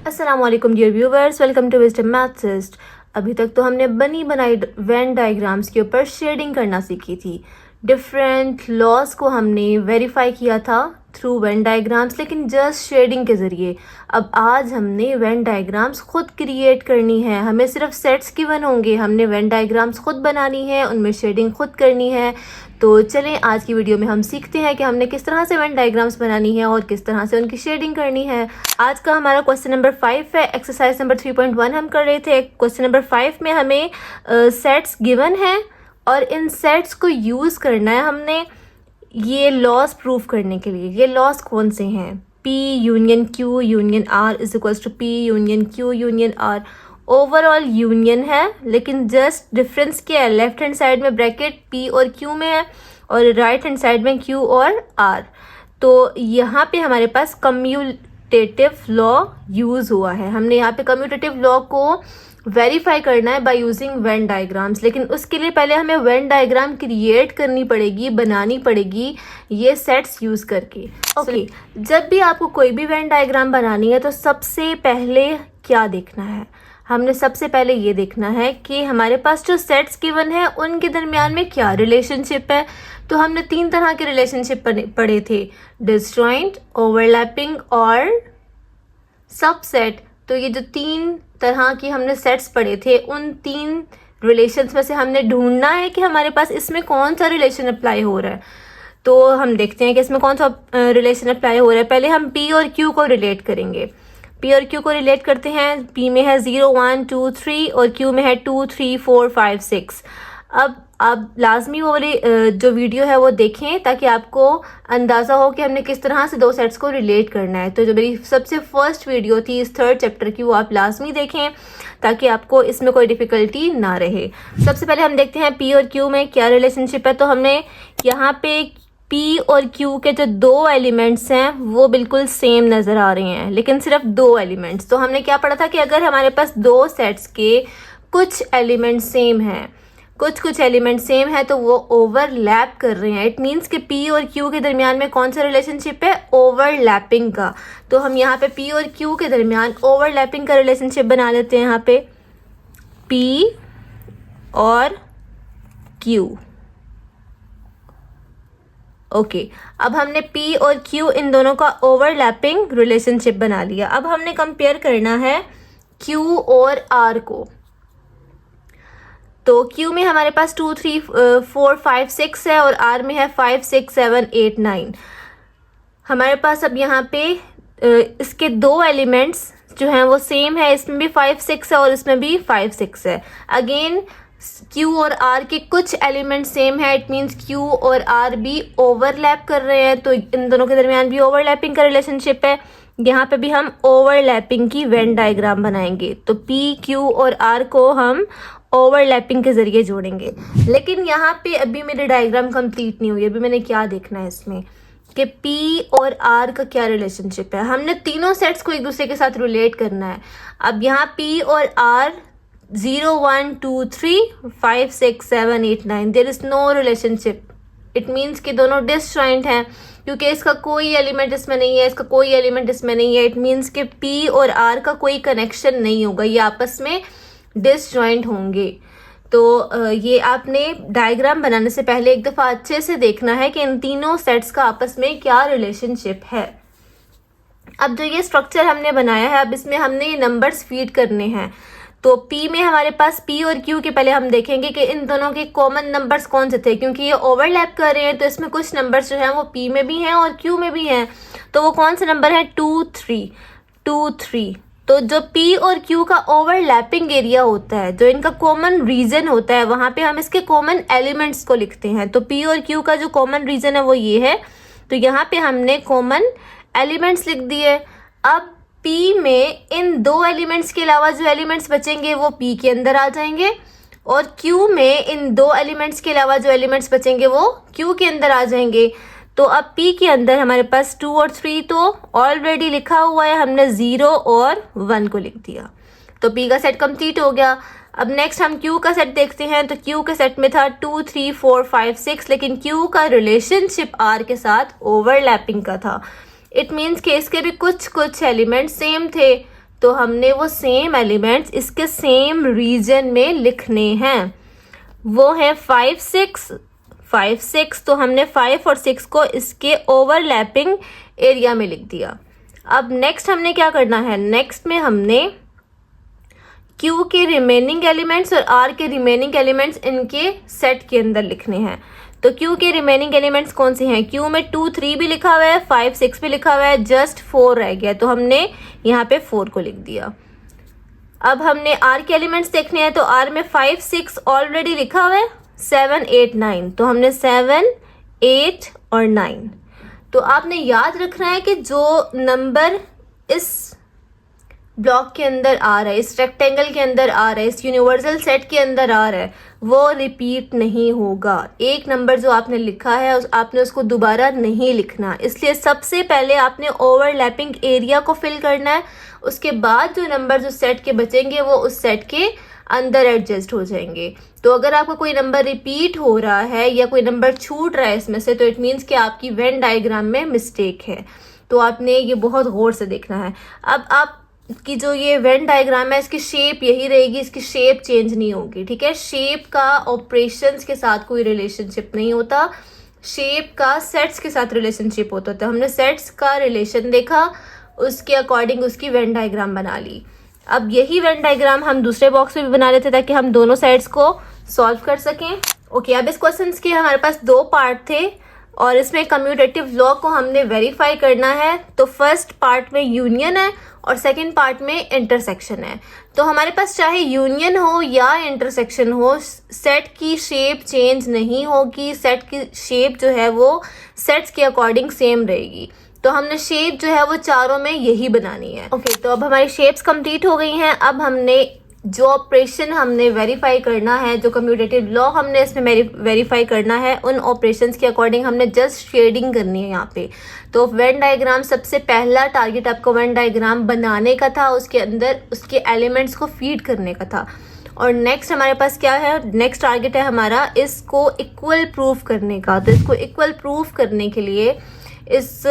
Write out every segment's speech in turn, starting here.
अस्सलाम वालेकुम dear viewers, welcome to Wisdom Mathsist. अभी तक तो हमने बनी बनाई वेन डायग्राम्स के ऊपर शेडिंग करना सीखी थी। डिफरेंट लॉज को हमने वेरीफाई किया था थ्रू वेन डायग्राम्स, लेकिन जस्ट शेडिंग के ज़रिए। अब आज हमने वेन डायग्राम्स खुद क्रिएट करनी है। हमें सिर्फ सेट्स गिवन होंगे, हमने वेन डायग्राम्स खुद बनानी है, उनमें शेडिंग खुद करनी है। तो चलें आज की वीडियो में हम सीखते हैं कि हमने किस तरह से वेन डायग्राम्स बनानी है और किस तरह से उनकी शेडिंग करनी है। आज का हमारा क्वेश्चन नंबर 5 है। एक्सरसाइज नंबर 3.1 हम कर रहे थे। क्वेश्चन नंबर 5 में हमें सेट्स गिवन है और इन सेट्स को यूज़ करना है हमने ये लॉस प्रूफ करने के लिए। ये लॉस कौन से हैं? P union Q union R is equals to P union Q union R। Overall union है, लेकिन जस्ट डिफरेंस क्या है? लेफ्ट हैंड साइड में ब्रैकेट P और Q में है और राइट हैंड साइड में Q और R। तो यहाँ पे हमारे पास कम्यूटेटिव लॉ यूज़ हुआ है। हमने यहाँ पे कम्यूटेटिव लॉ को वेरीफाई करना है बाय यूजिंग वेन डायग्राम्स, लेकिन उसके लिए पहले हमें वेन डायग्राम क्रिएट करनी पड़ेगी, बनानी पड़ेगी ये सेट्स यूज़ करके। ओके, जब भी आपको कोई भी वेन डायग्राम बनानी है तो सबसे पहले क्या देखना है? हमने सबसे पहले ये देखना है कि हमारे पास जो सेट्स गिवन है उनके दरमियान में क्या रिलेशनशिप है। तो हमने 3 तरह के रिलेशनशिप पढ़े थे, डिसजॉइंट, ओवरलैपिंग और सबसेट। तो ये जो 3 तरह की हमने सेट्स पढ़े थे, उन 3 रिलेशंस में से हमने ढूंढना है कि हमारे पास इसमें कौन सा रिलेशन अप्लाई हो रहा है। तो हम देखते हैं कि इसमें कौन सा रिलेशन अप्लाई हो रहा है। पहले हम P और Q को रिलेट करेंगे। P और Q को रिलेट करते हैं। P में है 0 1 2 3 और Q में है 2 3 4 5 6। अब आप लाजमी वो वाली जो वीडियो है वो देखें ताकि आपको अंदाज़ा हो कि हमने किस तरह से 2 सेट्स को रिलेट करना है। तो जो मेरी सबसे फर्स्ट वीडियो थी इस 3rd चैप्टर की, वो आप लाजमी देखें ताकि आपको इसमें कोई डिफ़िकल्टी ना रहे। सबसे पहले हम देखते हैं P और Q में क्या रिलेशनशिप है। तो हमने यहाँ पे P और Q के जो 2 एलिमेंट्स हैं वो बिल्कुल सेम नज़र आ रहे हैं, लेकिन सिर्फ 2 एलिमेंट्स। तो हमने क्या पढ़ा था कि अगर हमारे पास 2 सेट्स के कुछ एलिमेंट सेम हैं, कुछ एलिमेंट सेम है, तो वो ओवरलैप कर रहे हैं। इट मीन्स कि P और Q के दरमियान में कौन सा रिलेशनशिप है? ओवरलैपिंग का। तो हम यहाँ पे P और Q के दरमियान ओवरलैपिंग का रिलेशनशिप बना लेते हैं। यहाँ पे P और Q। ओके, अब हमने P और Q इन दोनों का ओवरलैपिंग रिलेशनशिप बना लिया। अब हमने कंपेयर करना है Q और R को। तो Q में हमारे पास 2 3 4 5 6 है और R में है 5 6 7 8 9। हमारे पास अब यहाँ पे इसके 2 एलिमेंट्स जो हैं वो सेम है। इसमें भी 5 6 है और इसमें भी 5 6 है। अगेन Q और R के कुछ एलिमेंट सेम है। इट मीन्स Q और R भी ओवरलैप कर रहे हैं, तो इन दोनों के दरमियान भी ओवरलैपिंग का रिलेशनशिप है। यहाँ पे भी हम ओवरलैपिंग की वेन डायग्राम बनाएंगे। तो P Q और R को हम ओवरलैपिंग के जरिए जोड़ेंगे। लेकिन यहाँ पे अभी मेरी डायग्राम कंप्लीट नहीं हुई। अभी मैंने क्या देखना है इसमें कि P और R का क्या रिलेशनशिप है। हमने तीनों सेट्स को एक दूसरे के साथ रिलेट करना है। अब यहाँ P और R 0 1 2 3 5 6 7 8 9 there is no relationship. It means कि दोनों डिसजॉइंट हैं, क्योंकि इसका कोई एलिमेंट इसमें नहीं है, इसका कोई एलिमेंट इसमें नहीं है। इट मीन्स कि P और R का कोई कनेक्शन नहीं होगा, ये आपस में डिसजॉइंट होंगे। तो ये आपने डायग्राम बनाने से पहले एक दफ़ा अच्छे से देखना है कि इन तीनों सेट्स का आपस में क्या रिलेशनशिप है। अब जो ये स्ट्रक्चर हमने बनाया है, अब इसमें हमने नंबर्स फीड करने हैं। तो P में हमारे पास P और Q के पहले हम देखेंगे कि इन दोनों के कॉमन नंबर्स कौन से थे, क्योंकि ये ओवरलैप कर रहे हैं। तो इसमें कुछ नंबर्स जो हैं वो P में भी हैं और Q में भी हैं। तो वो कौन से नंबर हैं? 2 3। तो जो P और Q का ओवरलैपिंग एरिया होता है, जो इनका कॉमन रीजन होता है, वहाँ पे हम इसके कॉमन एलिमेंट्स को लिखते हैं। तो P और Q का जो कॉमन रीजन है वो ये है। तो यहाँ पे हमने कॉमन एलिमेंट्स लिख दिए। अब P में इन 2 एलिमेंट्स के अलावा जो एलिमेंट्स बचेंगे वो P के अंदर आ जाएंगे, और Q में इन 2 एलिमेंट्स के अलावा जो एलिमेंट्स बचेंगे वो Q के अंदर आ जाएंगे। तो अब P के अंदर हमारे पास 2 और 3 तो ऑलरेडी लिखा हुआ है, हमने 0 और 1 को लिख दिया। तो P का सेट कंप्लीट हो गया। अब नेक्स्ट हम Q का सेट देखते हैं। तो Q के सेट में था 2 3 4 5 6, लेकिन Q का रिलेशनशिप R के साथ ओवरलैपिंग का था। इट मीन्स कि इसके भी कुछ एलिमेंट सेम थे। तो हमने वो सेम एलिमेंट्स इसके सेम रीजन में लिखने हैं। वो है 5 6 तो हमने 5 और 6 को इसके ओवरलैपिंग एरिया में लिख दिया। अब नेक्स्ट हमने क्या करना है, नेक्स्ट में हमने Q के रिमेनिंग एलिमेंट्स और R के रिमेनिंग एलिमेंट्स इनके सेट के अंदर लिखने हैं। तो Q के रिमेनिंग एलिमेंट्स कौन से हैं, Q में 2 3 भी लिखा हुआ है, 5 6 भी लिखा हुआ है, जस्ट 4 रह गया, तो हमने यहाँ पे 4 को लिख दिया। अब हमने R के एलिमेंट्स देखने हैं, तो R में 5 6 ऑलरेडी लिखा हुआ है, 7 8 9, तो हमने 7 8 और 9। तो आपने याद रखना है कि जो नंबर इस ब्लॉक के अंदर आ रहा है, इस रेक्टेंगल के अंदर आ रहा है, इस यूनिवर्सल सेट के अंदर आ रहा है, वो रिपीट नहीं होगा। एक नंबर जो आपने लिखा है आपने उसको दोबारा नहीं लिखना, इसलिए सबसे पहले आपने ओवरलैपिंग एरिया को फिल करना है। उसके बाद जो नंबर जो सेट के बचेंगे वो उस सेट के अंदर एडजस्ट हो जाएंगे। तो अगर आपका कोई नंबर रिपीट हो रहा है या कोई नंबर छूट रहा है इसमें से, तो इट मीन्स कि आपकी वेन डायग्राम में मिस्टेक है। तो आपने ये बहुत गौर से देखना है। अब आप कि जो ये वेन डायग्राम है इसकी शेप यही रहेगी, इसकी शेप चेंज नहीं होगी, ठीक है। शेप का ऑपरेशंस के साथ कोई रिलेशनशिप नहीं होता, शेप का सेट्स के साथ रिलेशनशिप होता है। हमने सेट्स का रिलेशन देखा, उसके अकॉर्डिंग उसकी वेन डायग्राम बना ली। अब यही वेन डायग्राम हम दूसरे बॉक्स में भी बना लेते ताकि हम दोनों साइड्स को सॉल्व कर सकें। ओके, अब इस क्वेश्चन के हमारे पास 2 पार्ट थे और इसमें कम्यूटेटिव लॉ को हमने वेरीफाई करना है। तो फर्स्ट पार्ट में यूनियन है और सेकंड पार्ट में इंटरसेक्शन है। तो हमारे पास चाहे यूनियन हो या इंटरसेक्शन हो, सेट की शेप चेंज नहीं होगी, सेट की शेप जो है वो सेट्स के अकॉर्डिंग सेम रहेगी। तो हमने शेप जो है वो चारों में यही बनानी है। ओके, तो अब हमारी शेप्स कंप्लीट हो गई हैं। अब हमने जो ऑपरेशन हमने वेरीफाई करना है, जो कम्यूटेटिव लॉ हमने इसमें वेरीफाई करना है, उन ऑपरेशंस के अकॉर्डिंग हमने जस्ट शेडिंग करनी है यहाँ पे। तो वेन डायग्राम सबसे पहला टारगेट आपको वेन डायग्राम बनाने का था, उसके अंदर उसके एलिमेंट्स को फीड करने का था। और नेक्स्ट हमारे पास क्या है, नेक्स्ट टारगेट है हमारा इसको इक्वल प्रूफ करने का। तो इसको इक्वल प्रूफ करने के लिए, इस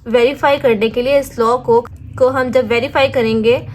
वेरीफाई करने के लिए इस लॉ को हम जब वेरीफाई करेंगे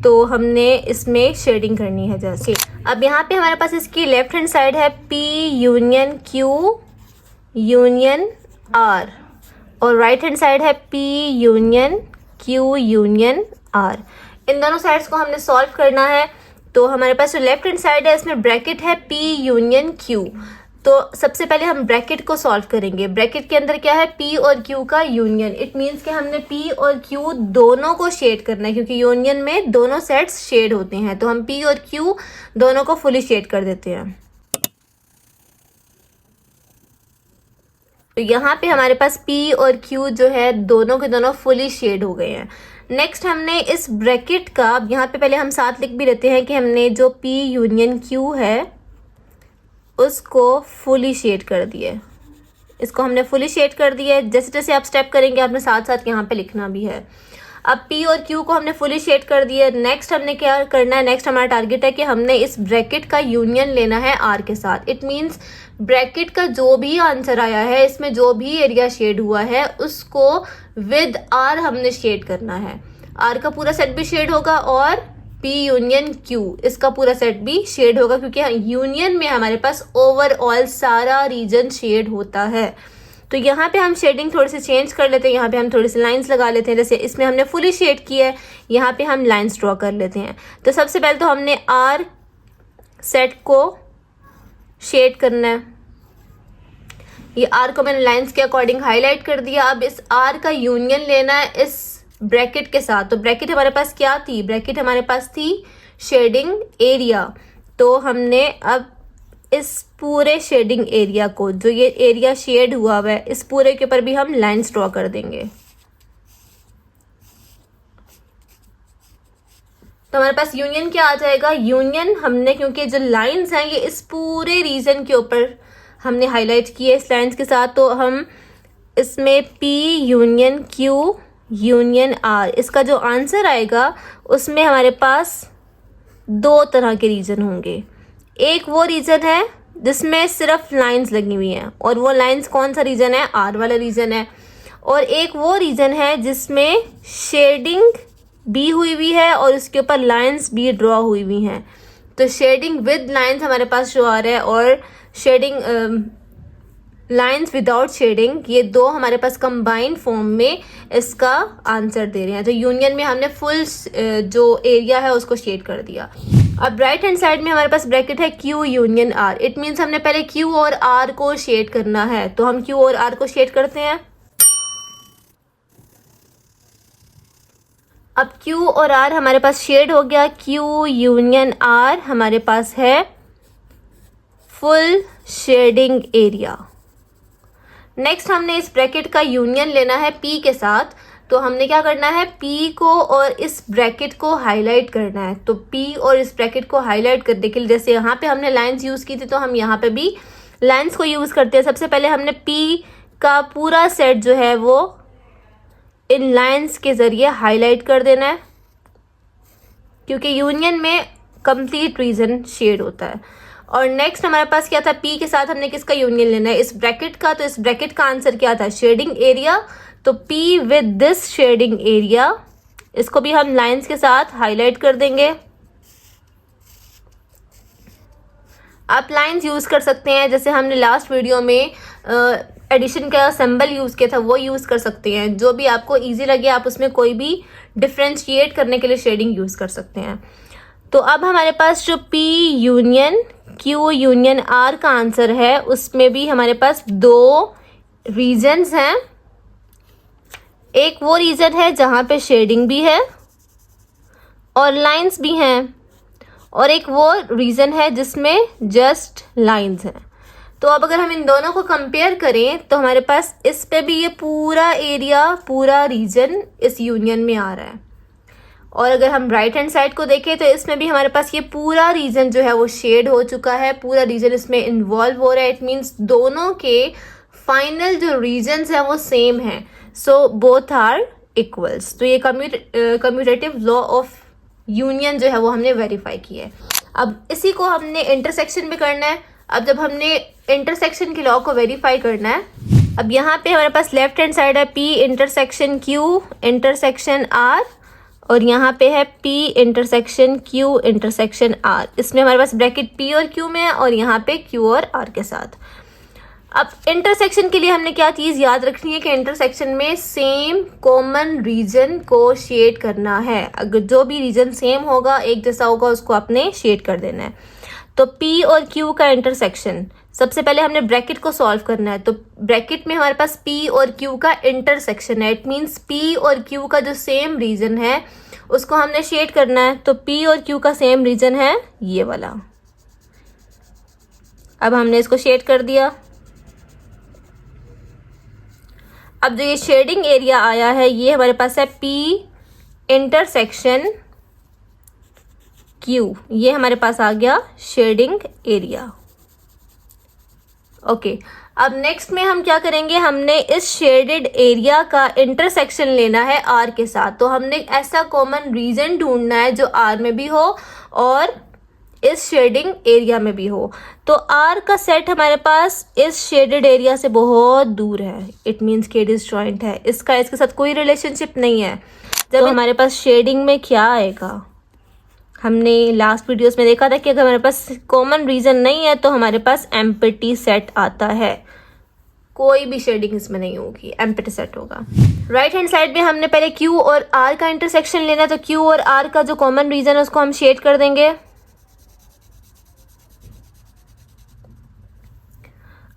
तो हमने इसमें शेडिंग करनी है। जैसे अब यहाँ पे हमारे पास इसकी लेफ्ट हैंड साइड है P union Q union R और राइट हैंड साइड है P union Q union R। इन दोनों साइड्स को हमने सॉल्व करना है। तो हमारे पास जो लेफ्ट हैंड साइड है इसमें ब्रैकेट है P यूनियन Q। तो सबसे पहले हम ब्रैकेट को सॉल्व करेंगे। ब्रैकेट के अंदर क्या है, P और Q का यूनियन। इट मीन्स कि हमने P और Q दोनों को शेड करना है, क्योंकि यूनियन में दोनों सेट्स शेड होते हैं। तो हम P और Q दोनों को फुली शेड कर देते हैं। तो यहाँ पे हमारे पास P और Q जो है दोनों के दोनों फुली शेड हो गए हैं। नेक्स्ट हमने इस ब्रैकेट का, अब यहाँ पे पहले हम साथ लिख भी लेते हैं कि हमने जो P यूनियन Q है उसको फुली शेड कर दिया। इसको हमने फुली शेड कर दिया है। जैसे जैसे आप स्टेप करेंगे आपने साथ साथ यहाँ पे लिखना भी है। अब P और Q को हमने फुली शेड कर दिया। नेक्स्ट हमने क्या करना है, नेक्स्ट हमारा टारगेट है कि हमने इस ब्रैकेट का यूनियन लेना है R के साथ। इट मीन्स ब्रैकेट का जो भी आंसर आया है, इसमें जो भी एरिया शेड हुआ है उसको विद R हमने शेड करना है। R का पूरा सेट भी शेड होगा और P यूनियन Q इसका पूरा सेट भी शेड होगा, क्योंकि यूनियन में हमारे पास ओवरऑल सारा रीजन शेड होता है। तो यहाँ पे हम शेडिंग थोड़ी सी चेंज कर लेते हैं। यहाँ पे हम थोड़ी सी लाइंस लगा लेते हैं। जैसे इसमें हमने फुली शेड किया है, यहाँ पे हम लाइंस ड्रॉ कर लेते हैं। तो सबसे पहले तो हमने R सेट को शेड करना है। ये R को मैंने लाइंस के अकॉर्डिंग हाईलाइट कर दिया। अब इस R का यूनियन लेना है इस ब्रैकेट के साथ। तो ब्रैकेट हमारे पास क्या थी, ब्रैकेट हमारे पास थी शेडिंग एरिया। तो हमने अब इस पूरे शेडिंग एरिया को, जो ये एरिया शेड हुआ है, इस पूरे के ऊपर भी हम लाइंस ड्रॉ कर देंगे। तो हमारे पास यूनियन क्या आ जाएगा, यूनियन हमने, क्योंकि जो लाइंस हैं ये इस पूरे रीजन के ऊपर हमने हाईलाइट किए इस लाइंस के साथ। तो हम इसमें P union Q union R, इसका जो आंसर आएगा उसमें हमारे पास 2 तरह के रीजन होंगे। एक वो रीजन है जिसमें सिर्फ लाइंस लगी हुई हैं, और वो लाइंस कौन सा रीजन है, R वाला रीजन है। और एक वो रीजन है जिसमें शेडिंग भी हुई है और उसके ऊपर लाइंस भी ड्रॉ हुई हैं। तो शेडिंग विद लाइंस हमारे पास जो आ रहा है और शेडिंग लाइंस विदाउट शेडिंग, ये दो हमारे पास कंबाइंड फॉर्म में इसका आंसर दे रहे हैं। तो यूनियन में हमने फुल जो एरिया है उसको शेड कर दिया। अब राइट हैंड साइड में हमारे पास ब्रैकेट है Q union R। It means हमने पहले Q और R को शेड करना है, तो हम Q और R को शेड करते हैं। अब Q और R हमारे पास शेड हो गया। Q यूनियन R हमारे पास है फुल शेडिंग एरिया। नेक्स्ट हमने इस ब्रैकेट का यूनियन लेना है P के साथ, तो हमने क्या करना है, P को और इस ब्रैकेट को हाईलाइट करना है। तो P और इस ब्रैकेट को हाईलाइट करने के लिए, जैसे यहाँ पे हमने लाइंस यूज़ की थी तो हम यहाँ पे भी लाइंस को यूज़ करते हैं। सबसे पहले हमने P का पूरा सेट जो है वो इन लाइंस के ज़रिए हाईलाइट कर देना है, क्योंकि यूनियन में कंप्लीट रीजन शेड होता है। और नेक्स्ट हमारे पास क्या था, P के साथ हमने किसका यूनियन लेना है, इस ब्रैकेट का। तो इस ब्रैकेट का आंसर क्या था, शेडिंग एरिया। तो P with this shading area, इसको भी हम लाइंस के साथ हाईलाइट कर देंगे। आप लाइंस यूज़ कर सकते हैं, जैसे हमने लास्ट वीडियो में एडिशन का सिंबल यूज़ किया था वो यूज़ कर सकते हैं। जो भी आपको इजी लगे आप उसमें कोई भी डिफ्रेंशिएट करने के लिए शेडिंग यूज़ कर सकते हैं। तो अब हमारे पास जो P union Q union R का आंसर है, उसमें भी हमारे पास दो रीजन्स हैं। एक वो रीजन है जहाँ पे शेडिंग भी है और लाइंस भी हैं, और एक वो रीजन है जिसमें जस्ट लाइंस हैं। तो अब अगर हम इन दोनों को कंपेयर करें तो हमारे पास इस पे भी ये पूरा एरिया, पूरा रीजन इस यूनियन में आ रहा है। और अगर हम राइट हैंड साइड को देखें तो इसमें भी हमारे पास ये पूरा रीजन जो है वो शेड हो चुका है, पूरा रीजन इसमें इन्वॉल्व हो रहा है। इट मीन्स दोनों के फाइनल जो रीजन्स हैं वो सेम हैं। So both are equals. तो ये कम्यूटेटिव लॉ ऑफ यूनियन जो है वो हमने वेरीफाई किया है। अब इसी को हमने इंटरसेक्शन में करना है। अब जब हमने इंटरसेक्शन के लॉ को वेरीफाई करना है, अब यहाँ पे हमारे पास लेफ्ट हैंड साइड है P intersection Q intersection R, और यहाँ पे है P intersection Q intersection R। इसमें हमारे पास ब्रैकेट P और Q में है और यहाँ पे Q और R के साथ। अब इंटरसेक्शन के लिए हमने क्या चीज़ याद रखनी है कि इंटरसेक्शन में सेम कॉमन रीजन को शेड करना है। अगर जो भी रीजन सेम होगा, एक जैसा होगा, उसको आपने शेड कर देना है। तो P और Q का इंटरसेक्शन, सबसे पहले हमने ब्रैकेट को सॉल्व करना है। तो ब्रैकेट में हमारे पास P और Q का इंटरसेक्शन है। इट मीन्स P और Q का जो सेम रीजन है उसको हमने शेड करना है। तो P और Q का सेम रीजन है ये वाला। अब हमने इसको शेड कर दिया। अब जो ये शेडिंग एरिया आया है ये हमारे पास है P इंटरसेक्शन Q, ये हमारे पास आ गया शेडिंग एरिया। ओके, अब नेक्स्ट में हम क्या करेंगे, हमने इस शेडेड एरिया का इंटरसेक्शन लेना है R के साथ। तो हमने ऐसा कॉमन रीजन ढूंढना है जो R में भी हो और इस शेडिंग एरिया में भी हो। तो R का सेट हमारे पास इस शेडेड एरिया से बहुत दूर है। इट मीन्स कि डिसजॉइंट है, इसका इसके साथ कोई रिलेशनशिप नहीं है। जब तो हमारे पास शेडिंग में क्या आएगा, हमने लास्ट वीडियोस में देखा था कि अगर हमारे पास कॉमन रीजन नहीं है तो हमारे पास एम्प्टी सेट आता है। कोई भी शेडिंग इसमें नहीं होगी, एम्प्टी सेट होगा। राइट हैंड साइड में हमने पहले Q और R का इंटरसेक्शन लेना है। तो Q और R का जो कॉमन रीजन है उसको हम शेड कर देंगे।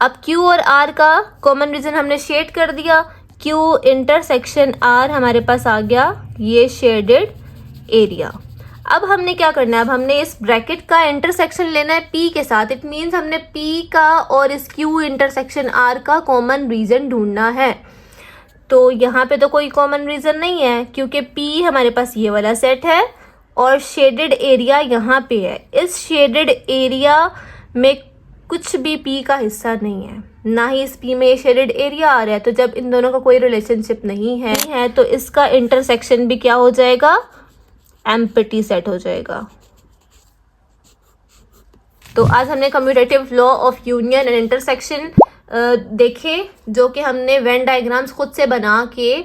अब Q और R का कॉमन रीजन हमने शेड कर दिया। Q इंटरसेक्शन R हमारे पास आ गया ये शेडेड एरिया। अब हमने क्या करना है, अब हमने इस ब्रैकेट का इंटरसेक्शन लेना है P के साथ। इट मीन्स हमने P का और इस Q इंटरसेक्शन R का कॉमन रीजन ढूंढना है। तो यहाँ पे तो कोई कॉमन रीजन नहीं है क्योंकि P हमारे पास ये वाला सेट है और शेडेड एरिया यहाँ पे है। इस शेडेड एरिया में कुछ भी P का हिस्सा नहीं है, ना ही इस P में ये शेडेड एरिया आ रहा है। तो जब इन दोनों का कोई रिलेशनशिप नहीं है तो इसका इंटरसेक्शन भी क्या हो जाएगा, एम्प्टी सेट हो जाएगा। तो आज हमने commutative law of union and intersection देखे, जो कि हमने वेन डायग्राम्स खुद से बना के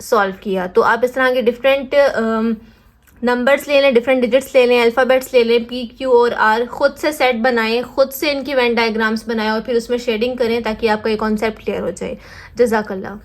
सॉल्व किया। तो आप इस तरह के डिफरेंट नंबर्स ले लें, डिफरेंट डिजिट्स ले लें, अल्फ़ाबेट्स ले लें, पी क्यू और आर, खुद से सेट बनाएं, खुद से इनकी वेन डायग्राम्स बनाएं और फिर उसमें शेडिंग करें ताकि आपका ये कॉन्सेप्ट क्लियर हो जाए। जज़ाकल्लाह।